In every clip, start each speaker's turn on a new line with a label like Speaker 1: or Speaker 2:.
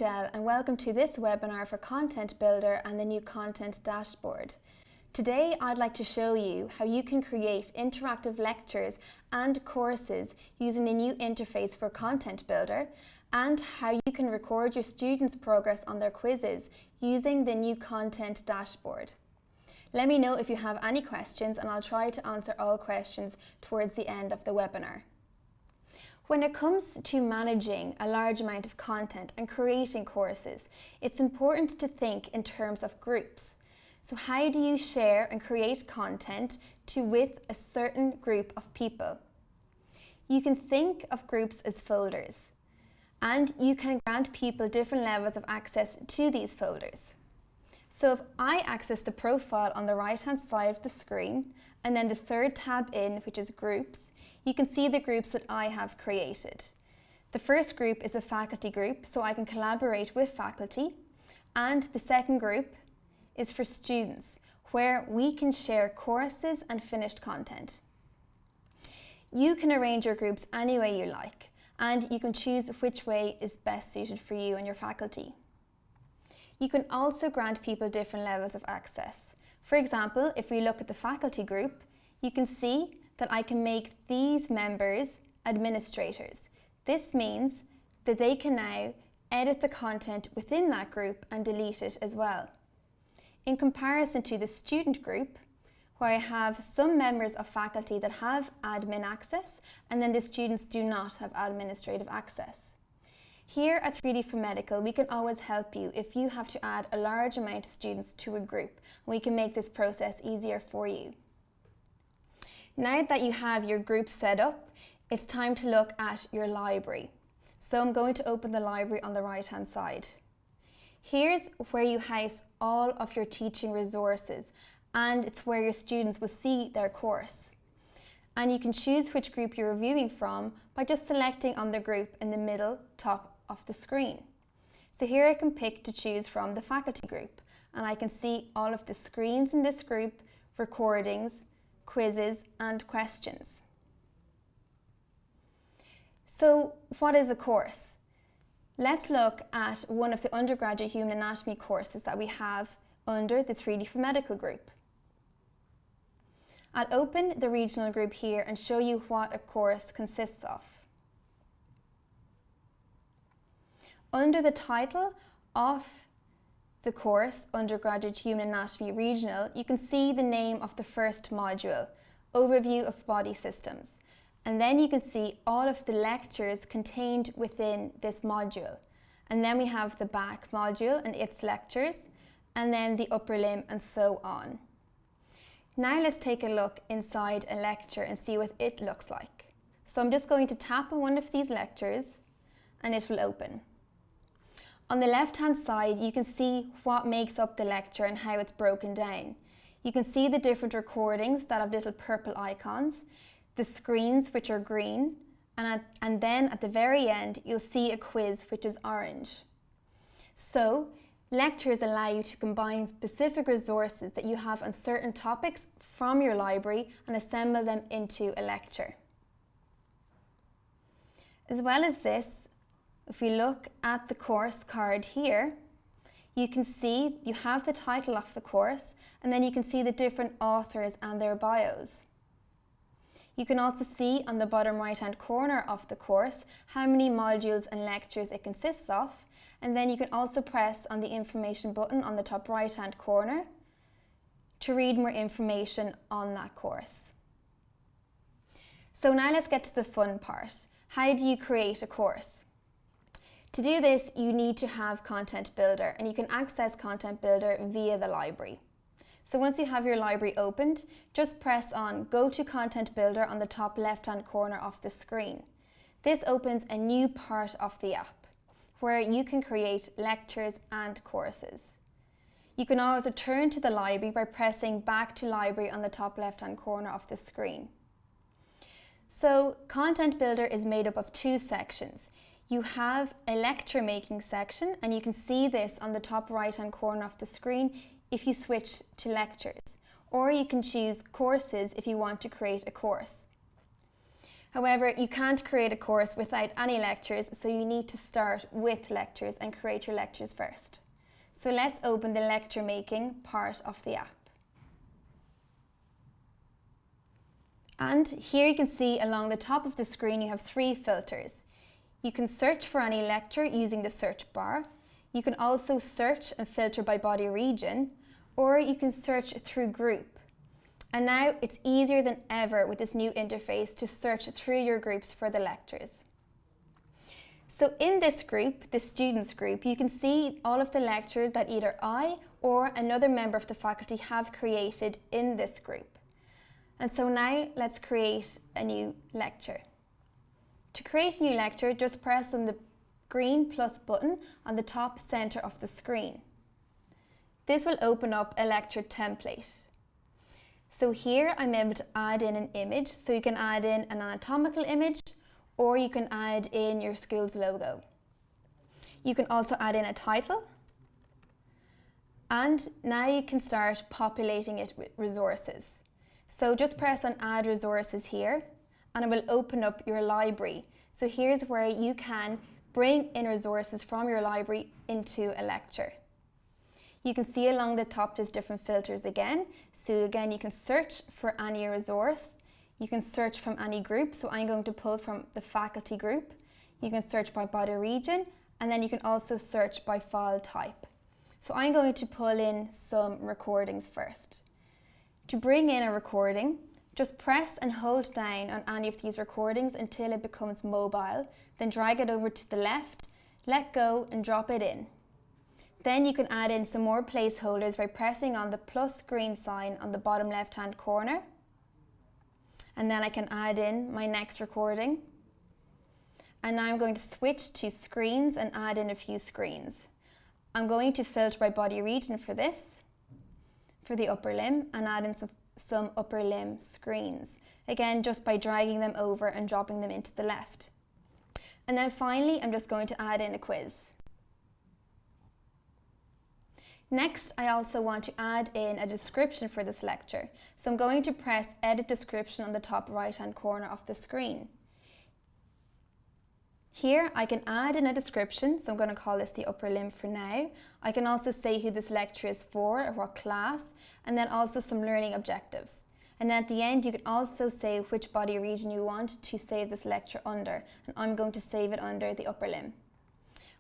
Speaker 1: Dell and welcome to this webinar for Content Builder and the new Content Dashboard. Today I'd like to show you how you can create interactive lectures and courses using the new interface for Content Builder and how you can record your students' progress on their quizzes using the new Content Dashboard. Let me know if you have any questions and I'll try to answer all questions towards the end of the webinar. When it comes to managing a large amount of content and creating courses, it's important to think in terms of groups. So how do you share and create content with a certain group of people? You can think of groups as folders, and you can grant people different levels of access to these folders. So if I access the profile on the right-hand side of the screen, and then the third tab in, which is groups, you can see the groups that I have created. The first group is a faculty group, so I can collaborate with faculty. And the second group is for students, where we can share courses and finished content. You can arrange your groups any way you like, and you can choose which way is best suited for you and your faculty. You can also grant people different levels of access. For example, if we look at the faculty group, you can see that I can make these members administrators. This means that they can now edit the content within that group and delete it as well. In comparison to the student group, where I have some members of faculty that have admin access, and then the students do not have administrative access. Here at 3D for Medical, we can always help you if you have to add a large amount of students to a group. We can make this process easier for you. Now that you have your group set up, it's time to look at your library. So I'm going to open the library on the right-hand side. Here's where you house all of your teaching resources, and it's where your students will see their course. And you can choose which group you're reviewing from by just selecting on the group in the middle top of the screen. So here I can pick to choose from the faculty group, and I can see all of the screens in this group, recordings, quizzes and questions. So what is a course? Let's look at one of the undergraduate human anatomy courses that we have under the 3D for Medical group. I'll open the regional group here and show you what a course consists of. Under the title of the course, Undergraduate Human Anatomy Regional, you can see the name of the first module, Overview of Body Systems. And then you can see all of the lectures contained within this module. And then we have the back module and its lectures, and then the upper limb and so on. Now let's take a look inside a lecture and see what it looks like. So I'm just going to tap on one of these lectures and it will open. On the left-hand side, you can see what makes up the lecture and how it's broken down. You can see the different recordings that have little purple icons, the screens which are green, and then at the very end, you'll see a quiz which is orange. So, lectures allow you to combine specific resources that you have on certain topics from your library and assemble them into a lecture. As well as this, if we look at the course card here, you can see you have the title of the course, and then you can see the different authors and their bios. You can also see on the bottom right-hand corner of the course how many modules and lectures it consists of, and then you can also press on the information button on the top right-hand corner to read more information on that course. So now let's get to the fun part. How do you create a course? To do this, you need to have Content Builder, and you can access Content Builder via the library. So once you have your library opened, just press on Go to Content Builder on the top left-hand corner of the screen. This opens a new part of the app, where you can create lectures and courses. You can always return to the library by pressing Back to Library on the top left-hand corner of the screen. So Content Builder is made up of two sections. You have a lecture making section, and you can see this on the top right-hand corner of the screen if you switch to lectures, or you can choose courses if you want to create a course. However, you can't create a course without any lectures, so you need to start with lectures and create your lectures first. So let's open the lecture making part of the app. And here you can see along the top of the screen you have 3 filters. You can search for any lecture using the search bar. You can also search and filter by body region, or you can search through group. And now it's easier than ever with this new interface to search through your groups for the lectures. So in this group, the students group, you can see all of the lectures that either I or another member of the faculty have created in this group. And so now let's create a new lecture. To create a new lecture, just press on the green plus button on the top center of the screen. This will open up a lecture template. So here I'm able to add in an image, so you can add in an anatomical image or you can add in your school's logo. You can also add in a title, and now you can start populating it with resources. So just press on Add Resources here and it will open up your library. So here's where you can bring in resources from your library into a lecture. You can see along the top there's different filters again. So again, you can search for any resource. You can search from any group. So I'm going to pull from the faculty group. You can search by body region, and then you can also search by file type. So I'm going to pull in some recordings first. To bring in a recording, just press and hold down on any of these recordings until it becomes mobile, then drag it over to the left, let go and drop it in. Then you can add in some more placeholders by pressing on the plus green sign on the bottom left hand corner. And then I can add in my next recording. And now I'm going to switch to screens and add in a few screens. I'm going to filter by body region for this, for the upper limb, and add in some upper limb screens. Again, just by dragging them over and dropping them into the left. And then finally, I'm just going to add in a quiz. Next, I also want to add in a description for this lecture. So I'm going to press Edit Description on the top right-hand corner of the screen. Here I can add in a description, so I'm going to call this the upper limb for now. I can also say who this lecture is for or what class, and then also some learning objectives. And at the end you can also say which body region you want to save this lecture under, and I'm going to save it under the upper limb.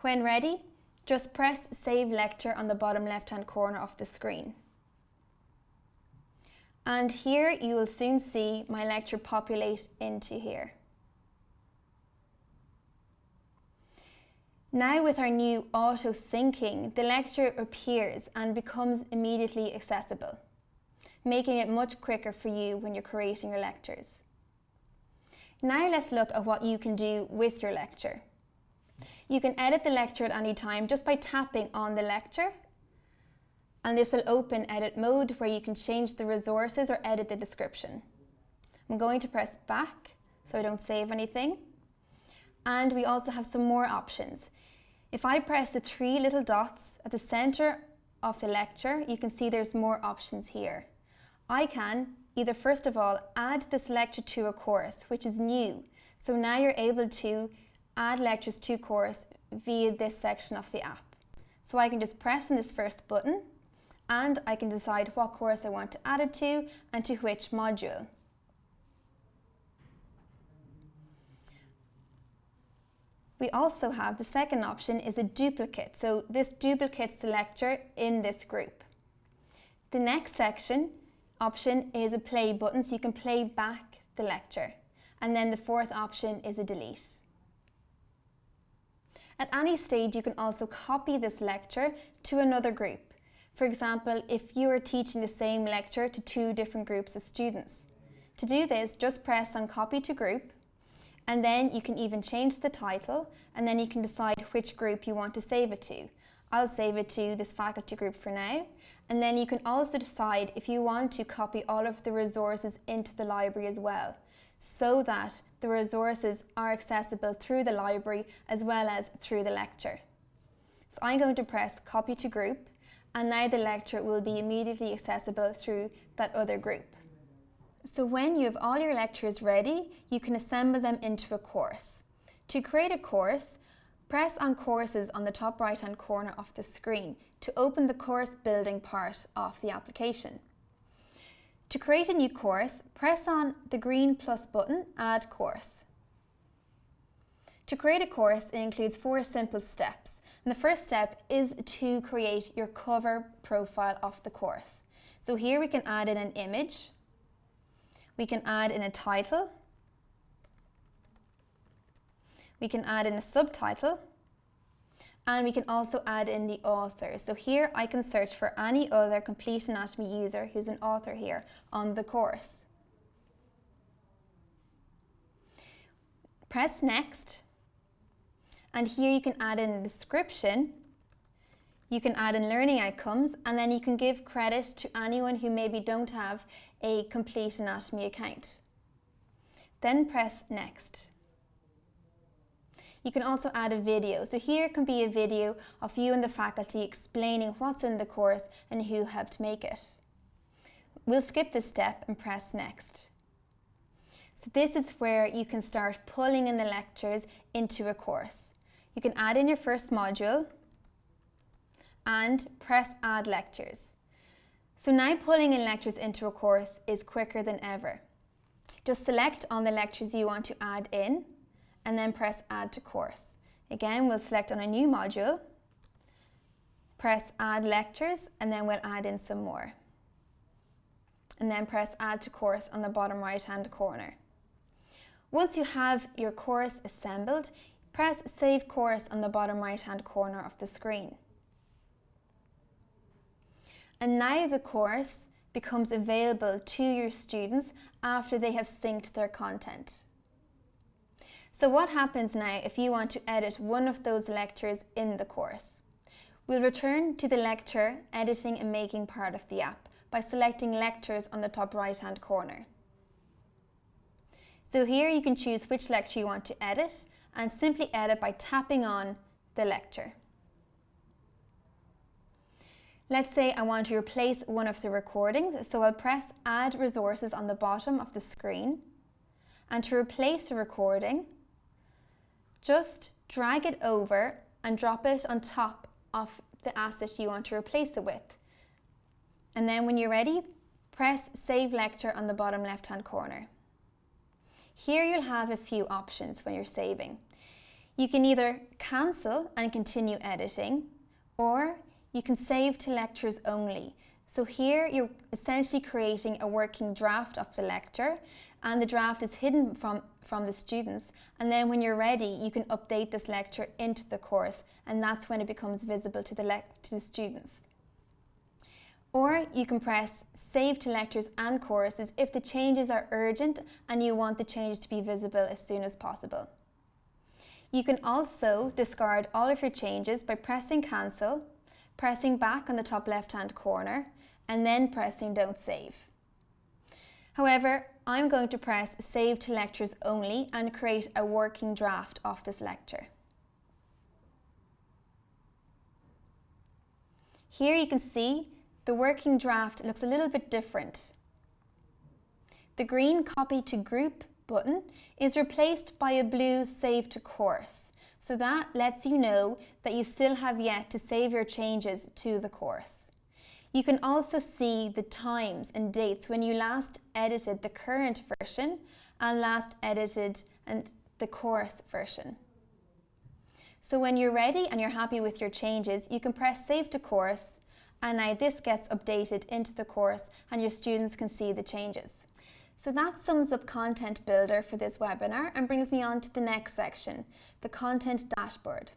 Speaker 1: When ready, just press Save Lecture on the bottom left-hand corner of the screen. And here you will soon see my lecture populate into here. Now with our new auto syncing, the lecture appears and becomes immediately accessible, making it much quicker for you when you're creating your lectures. Now let's look at what you can do with your lecture. You can edit the lecture at any time just by tapping on the lecture, and this will open edit mode where you can change the resources or edit the description. I'm going to press back so I don't save anything. And we also have some more options. If I press the 3 little dots at the center of the lecture, you can see there's more options here. I can either first of all add this lecture to a course, which is new. So now you're able to add lectures to course via this section of the app. So I can just press on this first button and I can decide what course I want to add it to and to which module. We also have the second option is a duplicate. So this duplicates the lecture in this group. The next section option is a play button, so you can play back the lecture. And then the fourth option is a delete. At any stage, you can also copy this lecture to another group. For example, if you are teaching the same lecture to 2 different groups of students. To do this, just press on Copy to Group, and then you can even change the title, and then you can decide which group you want to save it to. I'll save it to this faculty group for now, and then you can also decide if you want to copy all of the resources into the library as well, so that the resources are accessible through the library as well as through the lecture. So I'm going to press Copy to Group, and now the lecture will be immediately accessible through that other group. So when you have all your lectures ready, you can assemble them into a course. To create a course, press on Courses on the top right-hand corner of the screen to open the course building part of the application. To create a new course, press on the green plus button, Add Course. To create a course, it includes 4 simple steps. And the first step is to create your cover profile of the course. So here we can add in an image, we can add in a title, we can add in a subtitle, and we can also add in the author. So here I can search for any other Complete Anatomy user who's an author here on the course. Press Next, and here you can add in a description, you can add in learning outcomes, and then you can give credit to anyone who maybe don't have a Complete Anatomy account. Then press Next. You can also add a video. So here can be a video of you and the faculty explaining what's in the course and who helped make it. We'll skip this step and press Next. So this is where you can start pulling in the lectures into a course. You can add in your first module and press Add Lectures. So now pulling in lectures into a course is quicker than ever. Just select on the lectures you want to add in and then press Add to Course. Again, we'll select on a new module, press Add Lectures, and then we'll add in some more. And then press Add to Course on the bottom right-hand corner. Once you have your course assembled, press Save Course on the bottom right-hand corner of the screen. And now the course becomes available to your students after they have synced their content. So what happens now if you want to edit one of those lectures in the course? We'll return to the lecture editing and making part of the app by selecting Lectures on the top right-hand corner. So here you can choose which lecture you want to edit and simply edit by tapping on the lecture. Let's say I want to replace one of the recordings, so I'll press Add Resources on the bottom of the screen, and to replace the recording, just drag it over and drop it on top of the asset you want to replace it with. And then when you're ready, press Save Lecture on the bottom left-hand corner. Here you'll have a few options when you're saving. You can either cancel and continue editing, or you can save to lectures only. So here you're essentially creating a working draft of the lecture, and the draft is hidden from the students, and then when you're ready you can update this lecture into the course, and that's when it becomes visible to the students. Or you can press Save to Lectures and Courses if the changes are urgent and you want the changes to be visible as soon as possible. You can also discard all of your changes by pressing Cancel, pressing back on the top left-hand corner, and then pressing Don't Save. However, I'm going to press Save to Lectures only and create a working draft of this lecture. Here you can see the working draft looks a little bit different. The green Copy to Group button is replaced by a blue Save to Course. So that lets you know that you still have yet to save your changes to the course. You can also see the times and dates when you last edited the current version and last edited the course version. So when you're ready and you're happy with your changes, you can press Save to Course, and now this gets updated into the course and your students can see the changes. So that sums up Content Builder for this webinar and brings me on to the next section, the Content Dashboard.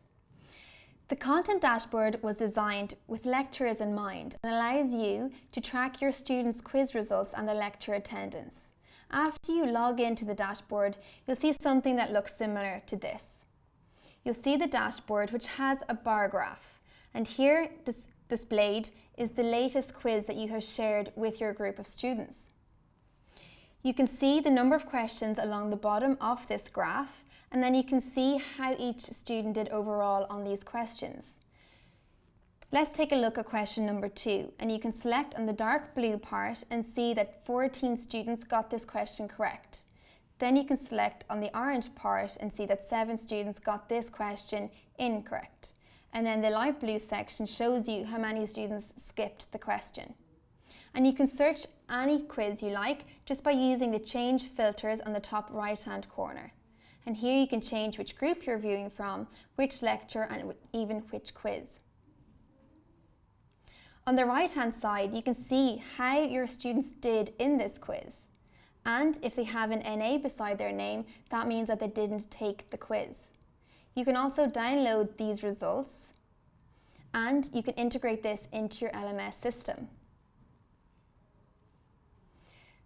Speaker 1: The Content Dashboard was designed with lecturers in mind and allows you to track your students' quiz results and their lecture attendance. After you log into the dashboard, you'll see something that looks similar to this. You'll see the dashboard, which has a bar graph, and here displayed is the latest quiz that you have shared with your group of students. You can see the number of questions along the bottom of this graph, and then you can see how each student did overall on these questions. Let's take a look at question number 2, and you can select on the dark blue part and see that 14 students got this question correct. Then you can select on the orange part and see that 7 students got this question incorrect. And then the light blue section shows you how many students skipped the question. And you can search any quiz you like just by using the change filters on the top right hand corner. And here you can change which group you're viewing from, which lecture, and even which quiz. On the right hand side, you can see how your students did in this quiz. And if they have an NA beside their name, that means that they didn't take the quiz. You can also download these results and you can integrate this into your LMS system.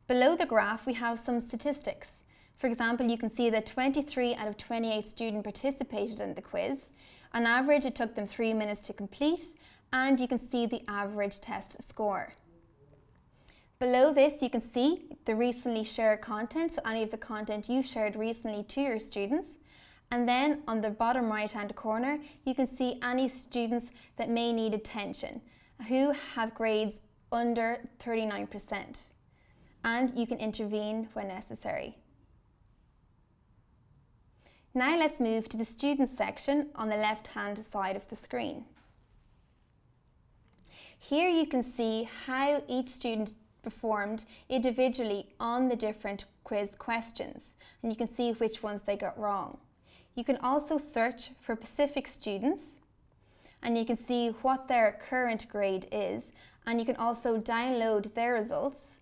Speaker 1: Below the graph, we have some statistics. For example, you can see that 23 out of 28 students participated in the quiz. On average, it took them 3 minutes to complete, and you can see the average test score. Below this, you can see the recently shared content, so any of the content you've shared recently to your students. And then on the bottom right-hand corner, you can see any students that may need attention, who have grades under 39%. And you can intervene when necessary. Now let's move to the students section on the left-hand side of the screen. Here you can see how each student performed individually on the different quiz questions, and you can see which ones they got wrong. You can also search for specific students, and you can see what their current grade is, and you can also download their results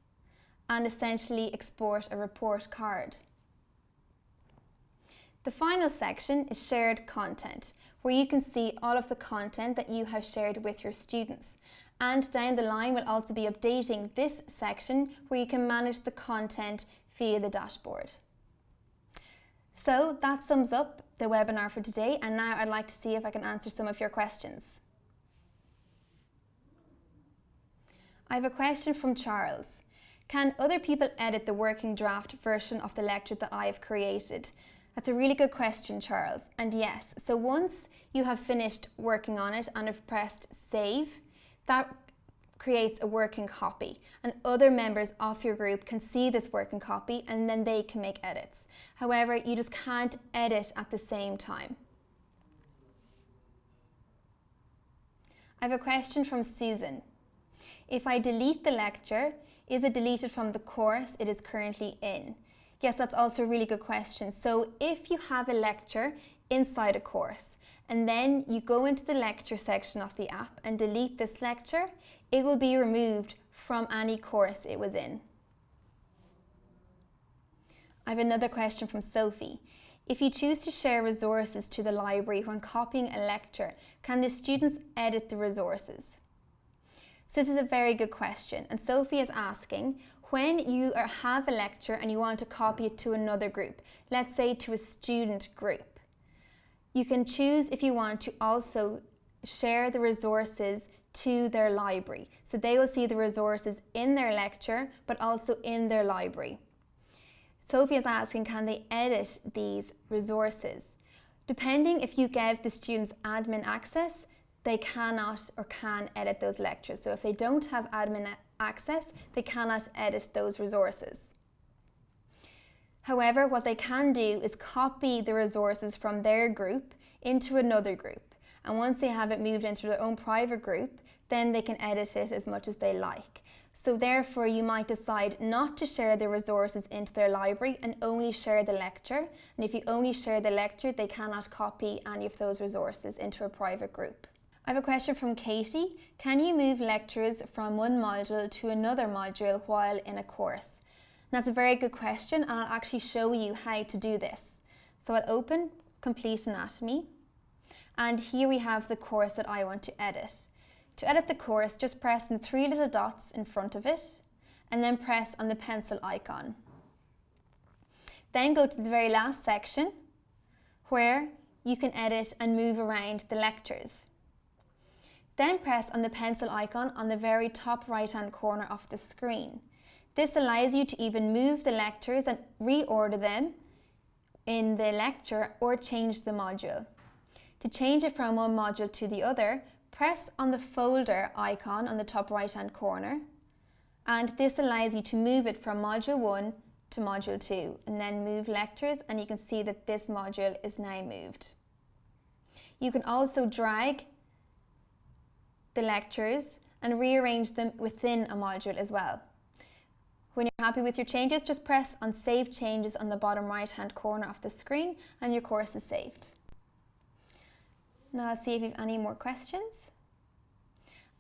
Speaker 1: and essentially export a report card. The final section is shared content, where you can see all of the content that you have shared with your students. And down the line, we'll also be updating this section where you can manage the content via the dashboard. So that sums up the webinar for today, and now I'd like to see if I can answer some of your questions. I have a question from Charles. Can other people edit the working draft version of the lecture that I have created? That's a really good question, Charles. And yes, so once you have finished working on it and have pressed save, that creates a working copy, and other members of your group can see this working copy and then they can make edits. However, you just can't edit at the same time. I have a question from Susan. If I delete the lecture, is it deleted from the course it is currently in? Yes, that's also a really good question. So if you have a lecture inside a course and then you go into the lecture section of the app and delete this lecture, it will be removed from any course it was in. I have another question from Sophie. If you choose to share resources to the library when copying a lecture, can the students edit the resources? So this is a very good question, and Sophie is asking, when you have a lecture and you want to copy it to another group, let's say to a student group, you can choose if you want to also share the resources to their library. So they will see the resources in their lecture, but also in their library. Sophie is asking, can they edit these resources? Depending if you give the students admin access, they cannot or can edit those lectures. So if they don't have admin access, they cannot edit those resources. However, what they can do is copy the resources from their group into another group. And once they have it moved into their own private group, then they can edit it as much as they like. So therefore, you might decide not to share the resources into their library and only share the lecture. And if you only share the lecture, they cannot copy any of those resources into a private group. I have a question from Katie. Can you move lectures from one module to another module while in a course? And that's a very good question, and I'll actually show you how to do this. So I'll open Complete Anatomy, and here we have the course that I want to edit. To edit the course, just press on the 3 little dots in front of it, and then press on the pencil icon. Then go to the very last section, where you can edit and move around the lectures. Then press on the pencil icon on the very top right-hand corner of the screen. This allows you to even move the lectures and reorder them in the lecture or change the module. To change it from one module to the other, press on the folder icon on the top right hand corner, and this allows you to move it from module 1 to module 2 and then move lectures, and you can see that this module is now moved. You can also drag the lectures and rearrange them within a module as well. When you're happy with your changes, just press on Save Changes on the bottom right hand corner of the screen and your course is saved. Now I'll see if you have any more questions.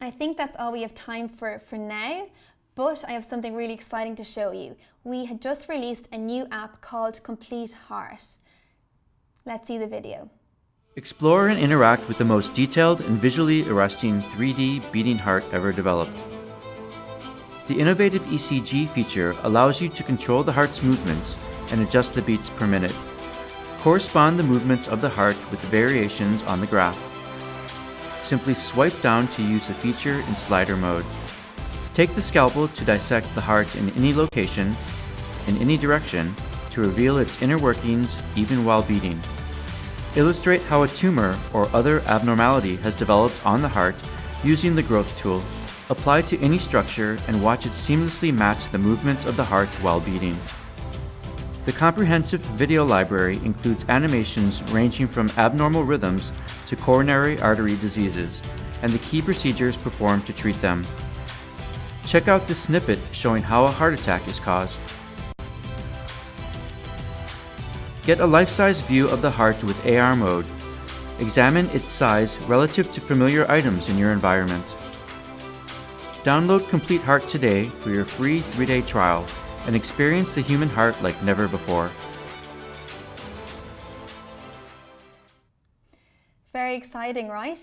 Speaker 1: I think that's all we have time for now, but I have something really exciting to show you. We had just released a new app called Complete Heart. Let's see the video.
Speaker 2: Explore and interact with the most detailed and visually arresting 3D beating heart ever developed. The innovative ECG feature allows you to control the heart's movements and adjust the beats per minute. Correspond the movements of the heart with the variations on the graph. Simply swipe down to use the feature in slider mode. Take the scalpel to dissect the heart in any location, in any direction, to reveal its inner workings even while beating. Illustrate how a tumor or other abnormality has developed on the heart using the growth tool. Apply to any structure and watch it seamlessly match the movements of the heart while beating. The comprehensive video library includes animations ranging from abnormal rhythms to coronary artery diseases and the key procedures performed to treat them. Check out this snippet showing how a heart attack is caused. Get a life-size view of the heart with AR mode. Examine its size relative to familiar items in your environment. Download Complete Heart today for your free 3-day trial and experience the human heart like never before.
Speaker 1: Very exciting, right?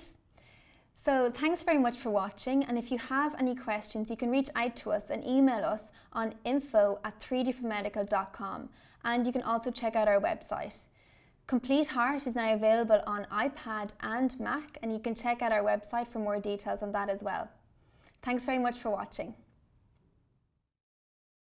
Speaker 1: So thanks very much for watching, and if you have any questions, you can reach out to us and email us on info@3dformedical.com, and you can also check out our website. Complete Heart is now available on iPad and Mac, and you can check out our website for more details on that as well. Thanks very much for watching.